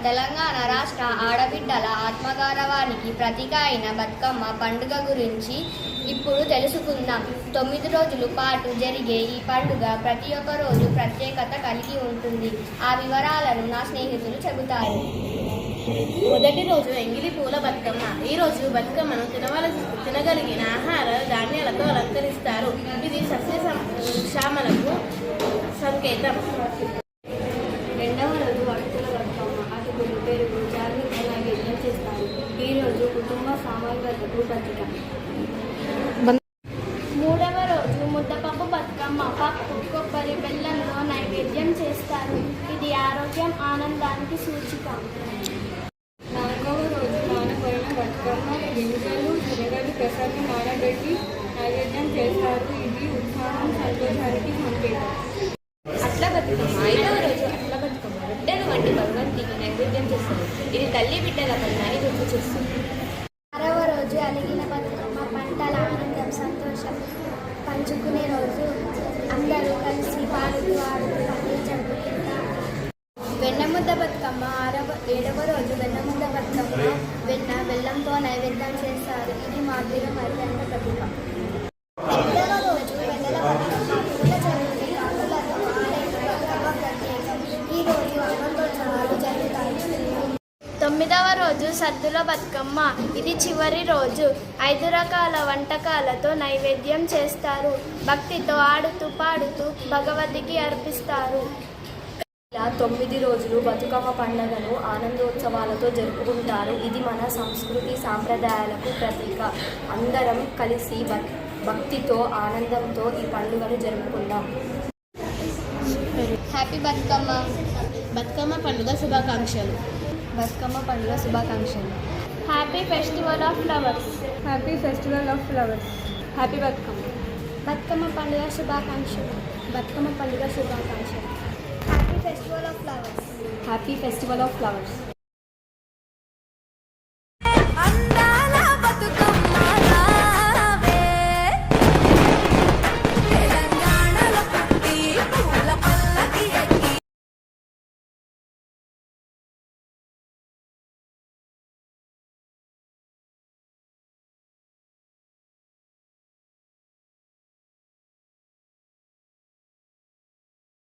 తెలంగాణ రాష్ట్ర ఆడబిడ్డల ఆత్మగౌరవానికి ప్రతీక అయిన బతుకమ్మ పండుగ గురించి ఇప్పుడు తెలుసుకుందాం. 9 రోజుల పాటు జరిగే ఈ పండుగ ప్రతి ఒక్క రోజు ప్రత్యేకత కలిగి ఉంటుంది. ఆ వివరాలను నా స్నేహితులు చెబుతారు. మొదటి రోజు ఎంగిలి పూల బతుకమ్మ. ఈ రోజు బతుకమ్మను తినగలిగిన ఆహార ధాన్యాలతో అలంకరిస్తారు. ఇది సస్యశ్యామలకు సంకేతం. రెండవ రోజు అటుకుల బతుకమ్మ. అటుకులు, పెరుగు, జాగ్రత్త నైవేద్యం చేస్తారు. ఈ రోజు కుటుంబ సామర్థ్యతకు ప్రతీక. మూడవ రోజు ముద్దపప్పు బతుకమ్మ. పప్పు, కొబ్బరి, బెల్లంతో నైవేద్యం చేస్తారు. ఇది ఆరోగ్యం, ఆనందానికి సూచిక. నాలుగవ రోజు నానబడిన బతుకమ్మ. గింజలు, శనగలు, పెసర్లు నానబెట్టి నైవేద్యం చేస్తారు. ఇది ఉత్సాహం, సంతోషానికి సంకేతం. అట్ల బతుకమ్మ. ఐదవ రోజు అట్ల బతుకమ్మ. రొట్టెలు వంటి భగవంతికి నైవేద్యం చేస్తారు. ఇది తల్లి బిడ్డల బంధాన్ని గుర్తు చేస్తుంది. ఆరవ రోజు అలిగిన బతుకమ్మ. పంటల ఆనందం, సంతోషం పంచుకునే రోజు. అందరూ కలిసి పాడుతూ ఆడుతూ పండుగ జరుపుకుంటారు. వెన్నముద్ద బతుకమ్మ. ఏడవ రోజు వెన్నముద్ద బతుకమ్మ. బెల్లంతో నైవేద్యం చేస్తారు. ఇది మాధుర్యం మరియు ప్రతీక. ఎనిమిదవ రోజు వెన్నెల బతుకమ్మ. పూల జల్లుని కాకులతో ఆడే బతుకమ్మ ప్రత్యేకం. ఈ రోజు ఆనందోత్సవాలు జరుగుతాయి. తొమ్మిదవ రోజు సద్దుల బతుకమ్మ. ఇది చివరి రోజు. 5 రకాల వంటకాలతో నైవేద్యం చేస్తారు. భక్తితో ఆడుతూ పాడుతూ భగవతికి అర్పిస్తారు. ఇలా 9 రోజులు బతుకమ్మ పండుగను ఆనందోత్సవాలతో జరుపుకుంటారు. ఇది మన సంస్కృతి సాంప్రదాయాలకు ప్రతీక. అందరం కలిసి భక్తితో ఆనందంతో ఈ పండుగను జరుపుకుందాం. హ్యాపీ బతుకమ్మ. బతుకమ్మ పండుగ శుభాకాంక్షలు. బతుకమ్మ పండుగ శుభాకాంక్షలు. Happy festival of flowers. Happy festival of flowers. Happy Bathukamma. Bathukamma పండుగ శుభాకాంక్షలు. బతుకమ్మ పండుగ శుభాకాంక్షలు. Happy festival of flowers. Happy festival of flowers.